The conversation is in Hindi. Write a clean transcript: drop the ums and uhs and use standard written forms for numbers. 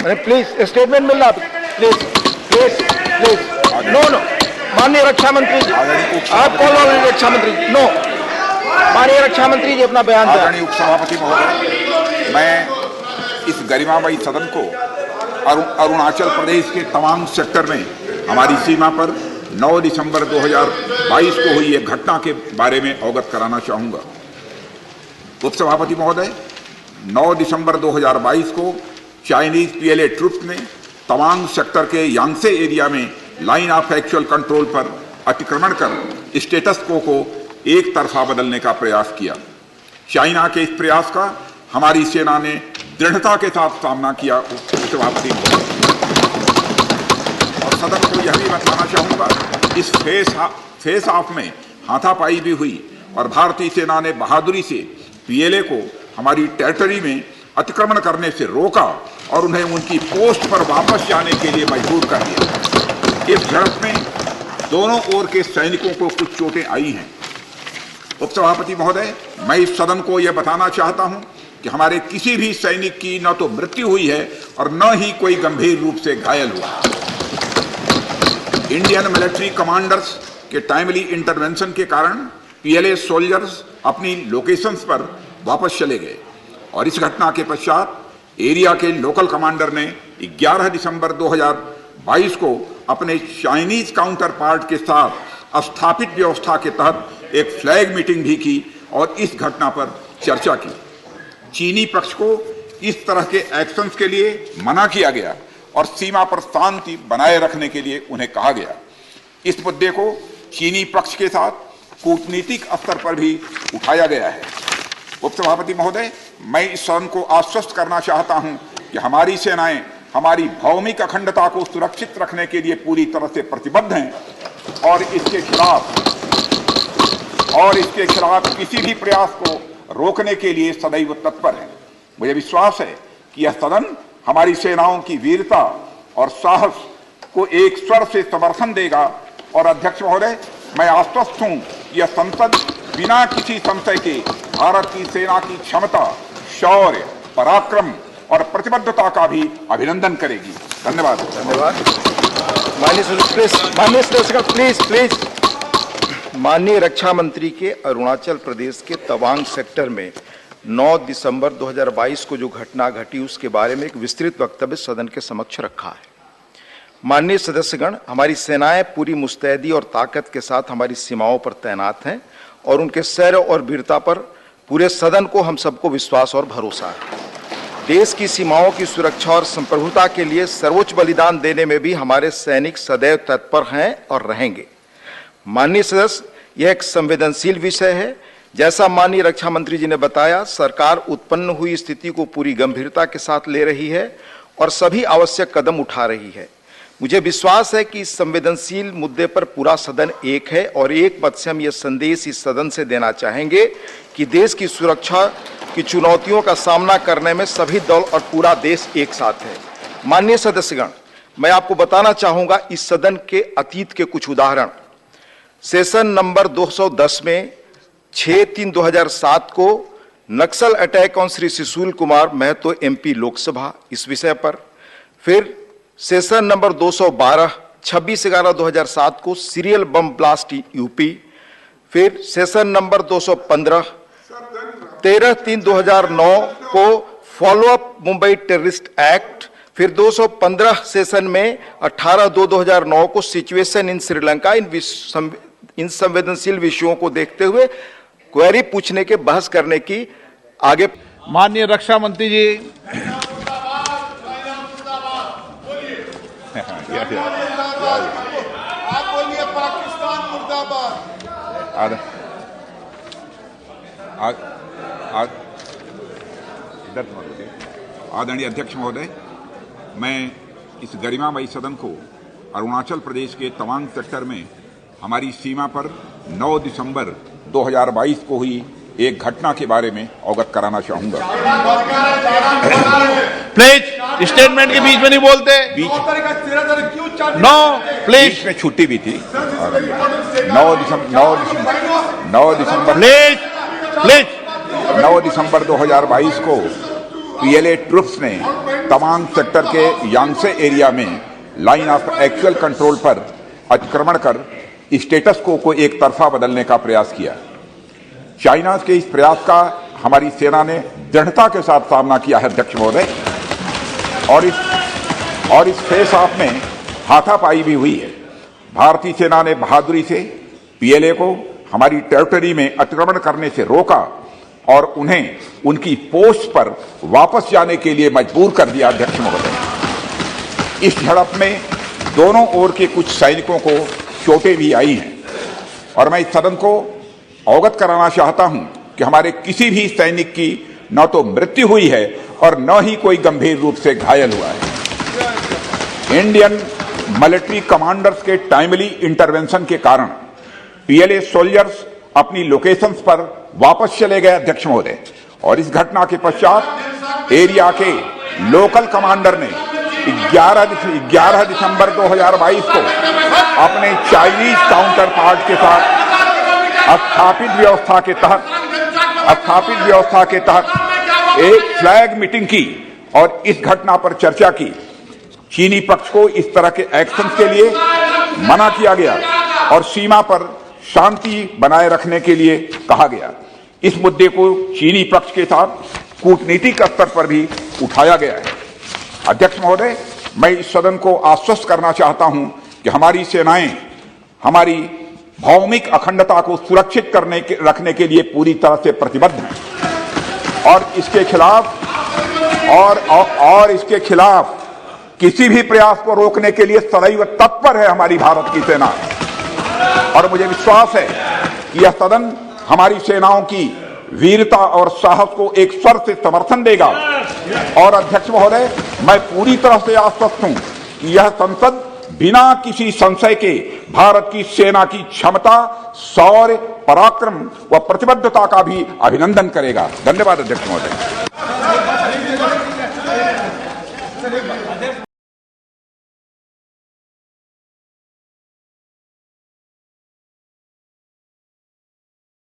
प्लीज स्टेटमेंट मिलना, please please please. No no, माननीय रक्षा मंत्री जी, आप कॉल ऑन रक्षा मंत्री जी। नो, माननीय रक्षा मंत्री जी अपना बयान दें। आदरणीय उपसभापति महोदय, मैं इस गरिमामयी सदन को अरुणाचल प्रदेश के तवांग सेक्टर में हमारी सीमा पर 9 दिसंबर 2022 को हुई एक घटना के बारे में अवगत कराना चाहूंगा। उपसभापति महोदय, 9 दिसंबर 2022 को चाइनीज पीएलए ट्रुप्स ने तवांग सेक्टर के यांगसे एरिया में लाइन ऑफ एक्चुअल कंट्रोल पर अतिक्रमण कर स्टेटस को एक तरफा बदलने का प्रयास किया। चाइना के इस प्रयास का हमारी सेना ने दृढ़ता के साथ सामना किया। उपसभापति और सदन को यह भी बताना चाहूंगा, इस फेस ऑफ में हाथापाई भी हुई और भारतीय सेना ने बहादुरी से पीएलए को हमारी टेरिटरी में अतिक्रमण करने से रोका और उन्हें उनकी पोस्ट पर वापस जाने के लिए मजबूर कर दिया। इस झड़प में दोनों ओर के सैनिकों को कुछ चोटें आई हैं। उपसभापति महोदय, मैं इस सदन को यह बताना चाहता हूं कि हमारे किसी भी सैनिक की न तो मृत्यु हुई है और न ही कोई गंभीर रूप से घायल हुआ। इंडियन मिलिट्री कमांडर्स के टाइमली इंटरवेंशन के कारण पीएलए सोल्जर्स अपनी लोकेशंस पर वापस चले गए और इस घटना के पश्चात एरिया के लोकल कमांडर ने 11 दिसंबर 2022 को अपने चाइनीज काउंटर पार्ट के साथ स्थापित व्यवस्था के तहत एक फ्लैग मीटिंग भी की और इस घटना पर चर्चा की। चीनी पक्ष को इस तरह के एक्शंस के लिए मना किया गया और सीमा पर शांति बनाए रखने के लिए उन्हें कहा गया। इस मुद्दे को चीनी पक्ष के साथ कूटनीतिक स्तर पर भी उठाया गया है। उपसभापति महोदय, मैं इस सदन को आश्वस्त करना चाहता हूं कि हमारी सेनाएं हमारी भौमिक अखंडता को सुरक्षित रखने के लिए पूरी तरह से प्रतिबद्ध हैं और इसके खिलाफ किसी भी प्रयास को रोकने के लिए सदैव तत्पर है। मुझे विश्वास है कि यह सदन हमारी सेनाओं की वीरता और साहस को एक स्वर से समर्थन देगा और अध्यक्ष महोदय, मैं आश्वस्त हूं यह संसद बिना किसी संशय के भारत की सेना की क्षमता, शौर्य, पराक्रम और प्रतिबद्धता का भी अभिनंदन करेगी। धन्यवाद। धन्यवाद। माननीय रक्षा मंत्री के अरुणाचल प्रदेश के तवांग सेक्टर में 9 दिसंबर 2022 को जो घटना घटी उसके बारे में एक विस्तृत वक्तव्य सदन के समक्ष रखा है। माननीय सदस्यगण, हमारी सेनाएं पूरी मुस्तैदी और ताकत के साथ हमारी सीमाओं पर तैनात हैं और उनके शौर्य और वीरता पर पूरे सदन को हम सबको विश्वास और भरोसा है। देश की सीमाओं की सुरक्षा और संप्रभुता के लिए सर्वोच्च बलिदान देने में भी हमारे सैनिक सदैव तत्पर हैं और रहेंगे। माननीय सदस्य, यह एक संवेदनशील विषय है। जैसा माननीय रक्षा मंत्री जी ने बताया, सरकार उत्पन्न हुई स्थिति को पूरी गंभीरता के साथ ले रही है और सभी आवश्यक कदम उठा रही है। मुझे विश्वास है कि इस संवेदनशील मुद्दे पर पूरा सदन एक है और एक मत से हम यह संदेश इस सदन से देना चाहेंगे कि देश की सुरक्षा की चुनौतियों का सामना करने में सभी दल और पूरा देश एक साथ है। माननीय सदस्यगण, मैं आपको बताना चाहूंगा इस सदन के अतीत के कुछ उदाहरण। सेशन नंबर 210 में 6/3/2007 को Naxal attack on Shri Sushil Kumar Mahato MP Lok Sabha, इस विषय पर। फिर सेशन नंबर 212 26/11/2007 को सीरियल बम ब्लास्ट यूपी। फिर सेशन नंबर 215 13/3/2009 को फॉलोअप मुंबई टेररिस्ट एक्ट। फिर 215 सेशन में 18/2/2009 को सिचुएशन इन श्रीलंका। इन संवेदनशील विषयों को देखते हुए क्वेरी पूछने के बहस करने की आगे। माननीय रक्षा मंत्री जी, आप बोलिए पाकिस्तान मुर्दाबाद। आदरणीय अध्यक्ष महोदय, मैं इस गरिमामयी सदन को अरुणाचल प्रदेश के तवांग सेक्टर में हमारी सीमा पर 9 दिसंबर 2022 को हुई एक घटना के बारे में अवगत कराना चाहूंगा। प्लीज स्टेटमेंट के बीच में नहीं बोलते। नो प्लीज, में छुट्टी भी थी। 9 दिसंबर 2022 को पीएलए ट्रुप्स ने तवांग सेक्टर के यांगसे एरिया में लाइन ऑफ एक्चुअल कंट्रोल पर अतिक्रमण कर स्टेटस को एक तरफा बदलने का प्रयास किया। चाइना के इस प्रयास का हमारी सेना ने दृढ़ता के साथ सामना किया है अध्यक्ष महोदय, और इस फेस ऑफ में हाथापाई भी हुई है। भारतीय सेना ने बहादुरी से पीएलए को हमारी टेरिटरी में अतिक्रमण करने से रोका और उन्हें उनकी पोस्ट पर वापस जाने के लिए मजबूर कर दिया अध्यक्ष महोदय। इस झड़प में दोनों ओर के कुछ सैनिकों को चोटें भी आई हैं और मैं इस सदन को अवगत कराना चाहता हूं कि हमारे किसी भी सैनिक की न तो मृत्यु हुई है और न ही कोई गंभीर रूप से घायल हुआ है। इंडियन मिलिट्री कमांडर्स के टाइमली इंटरवेंशन के कारण पीएलए सोल्जर्स अपनी लोकेशंस पर वापस चले गए अध्यक्ष महोदय, और इस घटना के पश्चात एरिया के लोकल कमांडर ने 11 दिसंबर 2022 को अपने चाइनीज काउंटर पार्ट के साथ स्थापित व्यवस्था के तहत एक फ्लैग मीटिंग की और इस घटना पर चर्चा की। चीनी पक्ष को इस तरह के एक्शन के लिए मना किया गया और सीमा पर शांति बनाए रखने के लिए कहा गया। इस मुद्दे को चीनी पक्ष के साथ कूटनीतिक स्तर पर भी उठाया गया है। अध्यक्ष महोदय, मैं इस सदन को आश्वस्त करना चाहता हूं कि हमारी सेनाएं हमारी भौमिक अखंडता को सुरक्षित रखने के लिए पूरी तरह से प्रतिबद्ध हैं और इसके खिलाफ किसी भी प्रयास को रोकने के लिए सदैव तत्पर है हमारी भारत की सेना। और मुझे विश्वास है कि यह सदन हमारी सेनाओं की वीरता और साहस को एक स्वर से समर्थन देगा। और अध्यक्ष महोदय, मैं पूरी तरह से आश्वस्त हूं कि यह संसद बिना किसी संशय के भारत की सेना की क्षमता, शौर्य, पराक्रम व प्रतिबद्धता का भी अभिनंदन करेगा। धन्यवाद अध्यक्ष महोदय।